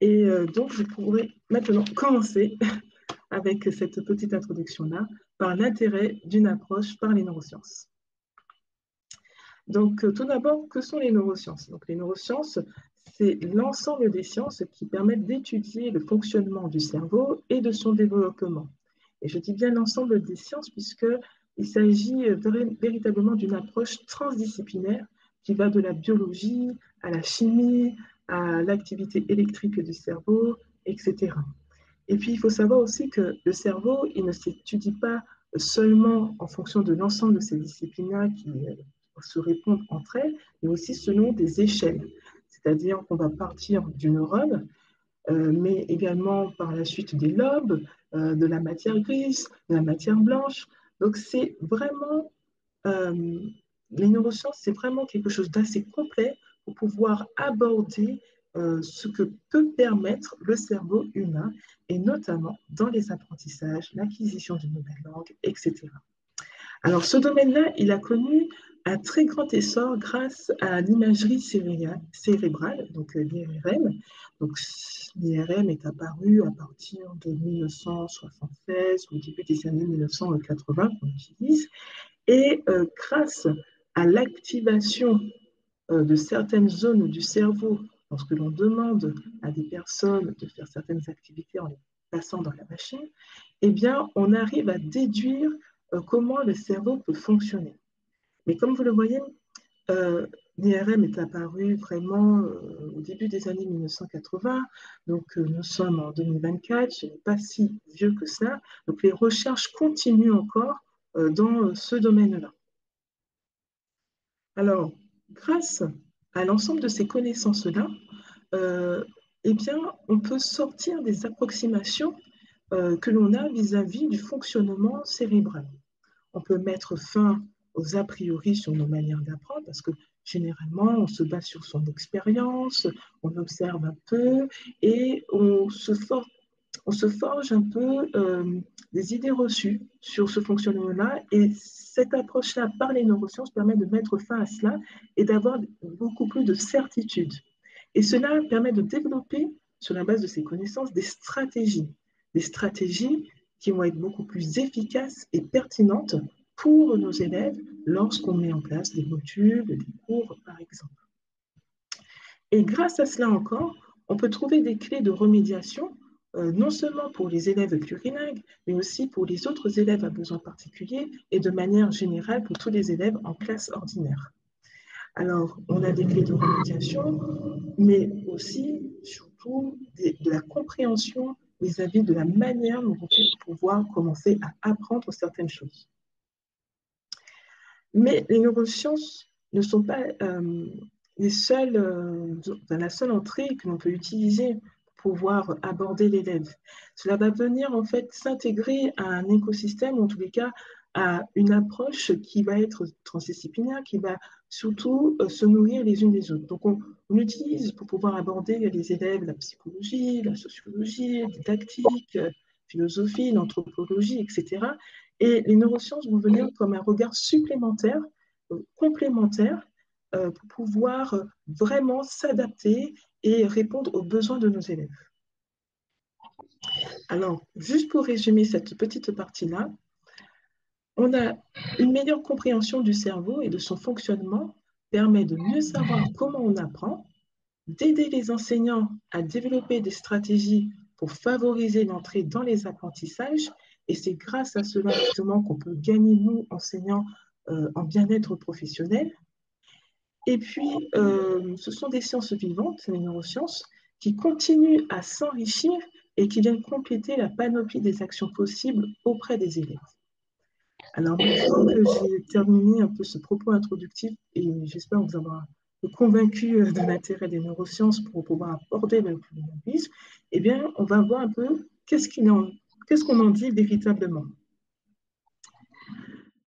Et donc, je pourrais maintenant commencer avec cette petite introduction-là par l'intérêt d'une approche par les neurosciences. Donc, tout d'abord, que sont les neurosciences? Donc, les neurosciences, c'est l'ensemble des sciences qui permettent d'étudier le fonctionnement du cerveau et de son développement. Et je dis bien l'ensemble des sciences puisqu'il s'agit véritablement d'une approche transdisciplinaire qui va de la biologie à la chimie, à l'activité électrique du cerveau, etc. Et puis, il faut savoir aussi que le cerveau, il ne s'étudie pas seulement en fonction de l'ensemble de ces disciplines-là qui se répondent entre elles, mais aussi selon des échelles. C'est-à-dire qu'on va partir du neurone, mais également par la suite des lobes, de la matière grise, de la matière blanche. Donc, c'est vraiment, euh, les neurosciences, c'est vraiment quelque chose d'assez complet pour pouvoir aborder ce que peut permettre le cerveau humain, et notamment dans les apprentissages, l'acquisition d'une nouvelle langue, etc. Alors, ce domaine-là, il a connu un très grand essor grâce à l'imagerie cérébrale, donc l'IRM. Donc, l'IRM est apparu à partir de 1976, au début des années 1980, qu'on utilise. Et grâce à l'activation de certaines zones du cerveau, lorsque l'on demande à des personnes de faire certaines activités en les passant dans la machine, eh bien, on arrive à déduire comment le cerveau peut fonctionner. Mais comme vous le voyez, euh, l'IRM est apparu vraiment au début des années 1980, donc nous sommes en 2024, ce n'est pas si vieux que ça, donc les recherches continuent encore dans ce domaine-là. Alors, grâce à l'ensemble de ces connaissances-là, euh, eh bien, on peut sortir des approximations que l'on a vis-à-vis du fonctionnement cérébral. On peut mettre fin aux a priori sur nos manières d'apprendre parce que généralement, on se base sur son expérience, on observe un peu et on se forge un peu des idées reçues sur ce fonctionnement-là. Et cette approche-là par les neurosciences permet de mettre fin à cela et d'avoir beaucoup plus de certitude. Et cela permet de développer, sur la base de ces connaissances, des stratégies qui vont être beaucoup plus efficaces et pertinentes pour nos élèves lorsqu'on met en place des modules, des cours, par exemple. Et grâce à cela encore, on peut trouver des clés de remédiation, non seulement pour les élèves plurilingues, mais aussi pour les autres élèves à besoins particuliers et de manière générale pour tous les élèves en classe ordinaire. Alors, on a des clés de remédiation, mais aussi, surtout, de la compréhension vis-à-vis de la manière dont on peut pouvoir commencer à apprendre certaines choses. Mais les neurosciences ne sont pas les seules, la seule entrée que l'on peut utiliser pour pouvoir aborder l'élève. Cela va venir en fait s'intégrer à un écosystème, ou en tous les cas à une approche qui va être transdisciplinaire, qui va surtout se nourrir les unes des autres. Donc on utilise pour pouvoir aborder les élèves la psychologie, la sociologie, la didactique, philosophie, l'anthropologie, etc. Et les neurosciences vont venir comme un regard supplémentaire, complémentaire, pour pouvoir vraiment s'adapter et répondre aux besoins de nos élèves. Alors, juste pour résumer cette petite partie-là, on a une meilleure compréhension du cerveau et de son fonctionnement permet de mieux savoir comment on apprend, d'aider les enseignants à développer des stratégies pour favoriser l'entrée dans les apprentissages. Et c'est grâce à cela justement qu'on peut gagner, nous, enseignants, en bien-être professionnel. Et puis, ce sont des sciences vivantes, les neurosciences, qui continuent à s'enrichir et qui viennent compléter la panoplie des actions possibles auprès des élèves. Alors maintenant que j'ai terminé un peu ce propos introductif et j'espère vous avoir convaincu de l'intérêt des neurosciences pour pouvoir aborder le plurilinguisme, eh bien, on va voir un peu qu'est-ce qu'on en dit véritablement.